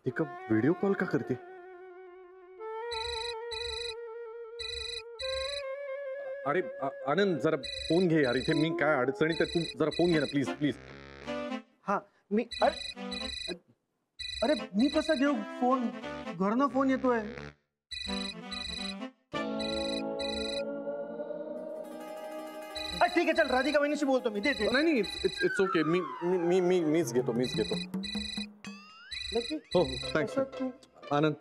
Radhika video call का करते? अरे आनंद जरा फोन घे यार, इथे मी काय अडचणीत आहे, तू जरा फोन घे ना प्लीज प्लीज. हा मी अरे मी कसा घेऊ फोन? घरनं फोन येतोय. ठीक आहे चल, राधिका वहिनीशी बोलतो मी. देते. नाही इट्स ओके. मीच घेतो. हो थँक्स आनंद.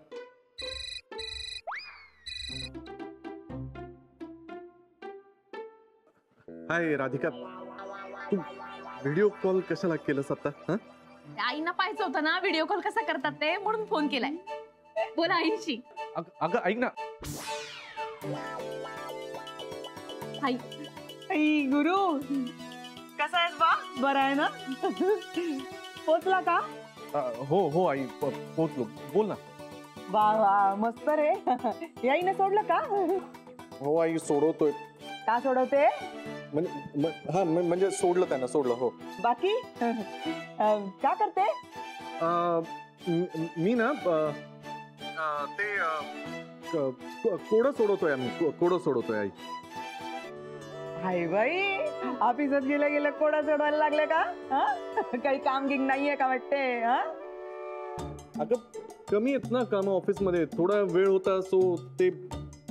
हाय राधिका, तू व्हिडिओ कॉल कशाला केलंस आता? आईना पाहायचं होतं ना व्हिडिओ कॉल कसा करतात ते, म्हणून फोन केलाय. बोला आईशी. अगं ऐक ना. आई गुरु कसा आहेस बा? बरा आहे ना? पोचला का? हो आई पोचलो. बोल ना. वा वा मस्त रे. याईने सोडलं का? हो आई सोडवतोय. का सोडवते? म्हणजे सोडलं त्यांना, सोडलं. हो. बाकी का करते? मी ना ते कोडं सोडवतोय आई. हाय बाई, ऑफिसात गेल्या कोडा सोडवायला लागले का? काही काम गिंग नाहीये का वाटते? अगं कमी आहेत ना काम ऑफिस मध्ये, थोडा वेळ होता सो ते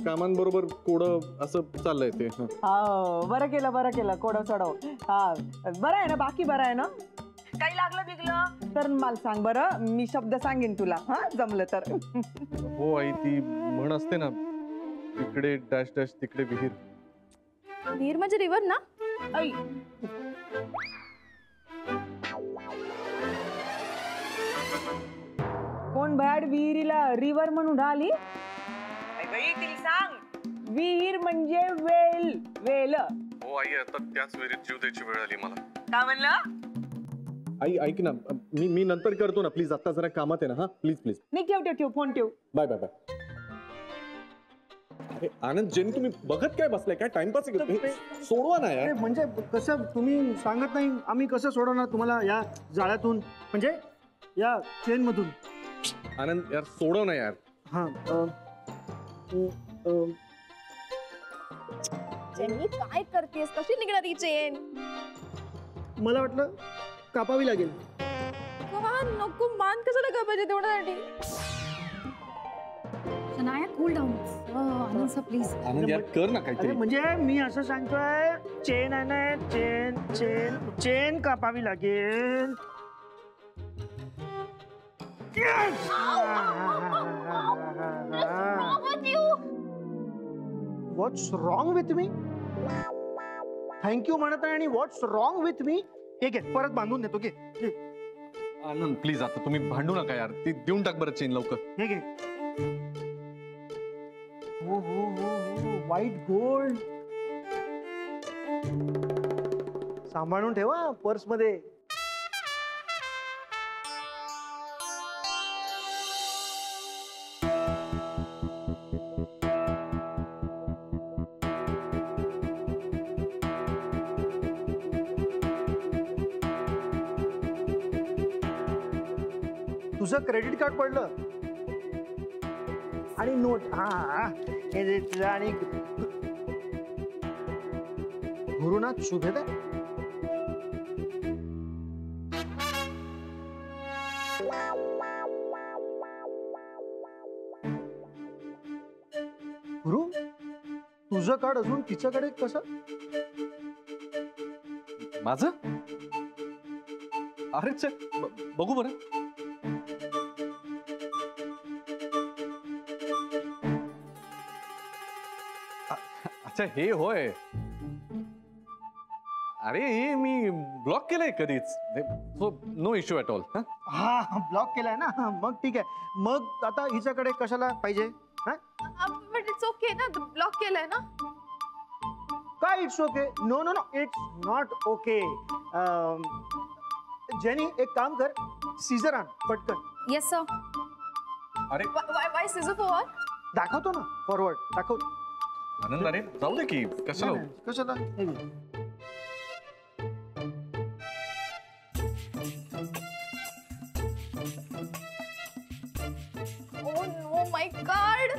कामांबरोबर कोडं असं चाललंय ते. हो बरं केलं कोडं सोडव. हा बरं आहे ना? बाकी बरं आहे ना? काही लागलं बिगलं तर मला सांग बरं, मी शब्द सांगेन तुला. हा जमलं तर. हो आई, ती म्हण असते ना, इकडे डॅश डॅश तिकडे विहीर. विहीर म्हणजे रिव्हर ना? आई कोण भयाड विहिरीला रिव्हर म्हणून राहिली? तिला सांग विहीर म्हणजे वेल. हो आई, आता त्याच विहिरीत जीव द्यायची वेळ आली मला. का म्हणलं? आई ऐक ना, मी नंतर करतो ना प्लीज, आता जरा कामात आहे ना. हा प्लीज. नाही ठेव फोन ठेव. बाय. अरे आनंद, जेनी तुम्ही बघत काय बसलाय? काय टाइमपास सोडवा ना यार. म्हणजे कसं तुम्ही सांगत नाही, आम्ही कसं सोडवणार तुम्हाला या जाळ्यातून, म्हणजे या चेन मधून? आनंद यार सोडव ना यार. हा जेनी काय करतेस? कशी निघणार ही चेन? मला वाटलं कापावी लागेल. नको, मान कशाला कापायचे तेवढ्यासाठी? Shanaya cool down. Anand sir please. Anand यार कर ना काहीतरी. म्हणजे मी असं सांगतोय, चेन आहे ना, चेन कापावी लागेल. व्हॉट्स रॉंग विथ मी? थँक्यू म्हणत आहे आणि व्हॉट्स रॉंग विथ मी? ठीक आहे, परत बांधून देतो. घे आनंद प्लीज, आता तुम्ही भांडू नका यार. ती देऊन टाक बरं चेन लवकर. हे घे. हो व्हाईट गोल्ड. सांभाळून ठेवा पर्स मध्ये. तुझं क्रेडिट कार्ड पडलं आणि नोट. हे आणि गुरुनाथ शुभेदा. गुरु, तुझं कार्ड अजून तिच्याकडे कसं? माझं? अरे बघू बरं. अच्छा हे होय. अरे हे मी ब्लॉक केलंय कधीच, so no issue at all. हा ब्लॉक केलाय ना, मग ठीक आहे. मग आता हिच्याकडे कशाला पाहिजे? इट्स ओके ना, ब्लॉक केलंय ना. काय it's okay? No it's not okay. Jenny एक काम कर, सीझर आण पटकन. Yes sir. अरे वाय सीझर फॉर व्हॉट? दाखवतो ना, फॉरवर्ड दाखवतो. आनंद अरे जाऊ दे की, कशाला? गॉड.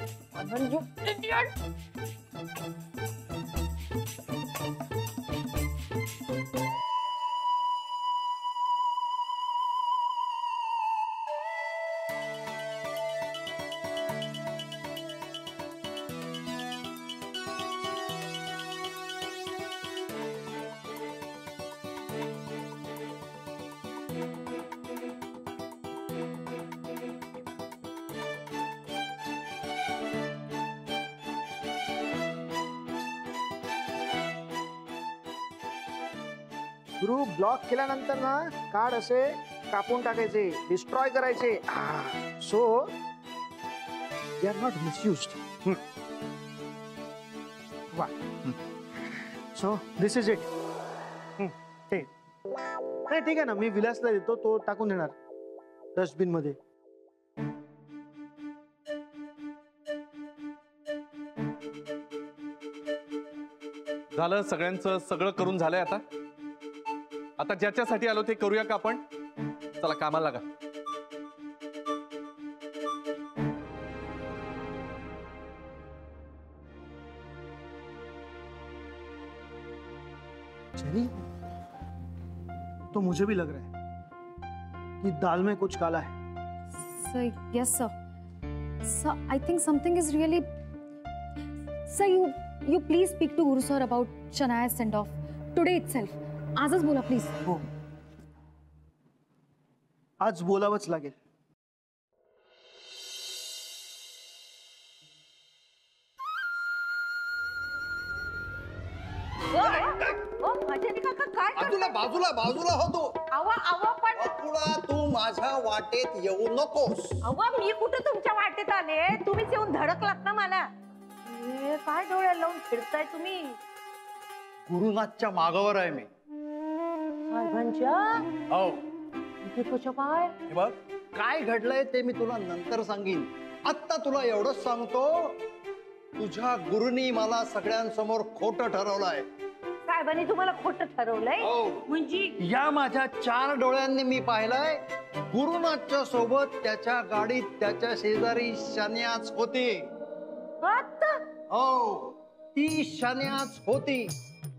गुरु ब्लॉक केल्यानंतर ना कार्ड असे कापून टाकायचे, डिस्ट्रॉय करायचे. So they are not misused. वा. So this is it. नाही ठीक आहे ना, मी विलासला देतो, तो टाकून देणार डस्टबिन मध्ये. झालं सगळ्यांचं, सगळं करून झालंय. आता आता ज्याच्यासाठी आलो ते करूया का आपण? चला कामाला लागा. जेनी, तो मुझे भी लग रहा है कि दाल में कुछ काला है. Sir, yes, sir. Sir, I think something is really. Sir, you please speak to Guru sir about Shanaya's send off today itself. आजच बोला प्लीज. हो, आज बोलावंच लागेल. बाजूला बाजूला बाजूला होतो. बकुळा, तू माझ्या वाटेत येऊ नकोस. मी कुठं तुमच्या वाटेत आले? तुम्हीच येऊन धडकलात ना मला. काय डोळ्याला लावून फिरताय तुम्ही? गुरुनाथच्या मागावर आहे मी. हो. काय हे बघ, काय घडलंय ते मी तुला नंतर सांगीन. आता तुला एवढंच सांगतो, तुझ्या गुरुनी मला सगळ्यांसमोर खोटं ठरवलंय. साहेबांनी तुम्हाला खोटं ठरवलंय? हो. म्हणजे या माझ्या 4 डोळ्यांनी मी पाहिलंय. गुरुनाथच्या सोबत त्याच्या गाडीत त्याच्या शेजारी शन्याच होती. हो, ती शन्याच होती.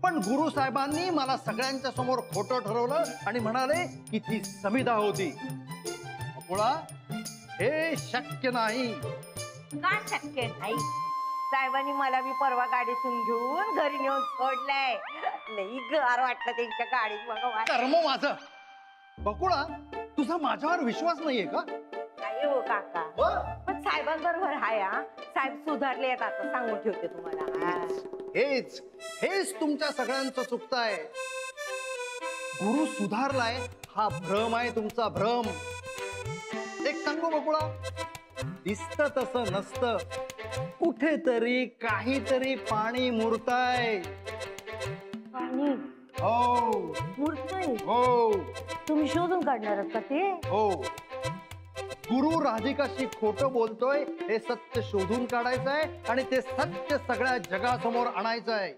पण गुरु साहेबांनी मला सगळ्यांच्या समोर खोटं ठरवलं आणि म्हणाले की ती समिधा होती. बकुळा, हे शक्य नाही. काय शक्य नाही? साहेबांनी मला मी परवा गाडीतून घेऊन घरी नेऊन सोडलंय. नाही गार वाटलं त्यांच्या गाडीत. बघा कर्म माझं. बकुळा, तुझा माझ्यावर विश्वास नाहीये का? नाही हो काका, पण साहेबांबरोबर हाय. साहेब सुधारले आता, सांगून ठेवते तुम्हाला. हेच हेच तुमच्या सगळ्यांचं चुकताय. गुरु सुधारलाय हा भ्रम आहे तुमचा, भ्रम. एक सांगू बकुळा, दिसतं तसं नसतं. कुठेतरी काहीतरी पाणी मुरताय. पाणी हो मुरतंय? हो तुम्ही शोधून काढणार का ते? हो. गुरु राधिकाशी खोटं बोलतोय हे सत्य शोधून काढायचंय आणि ते सत्य सगळ्या जगासमोर आणायचंय.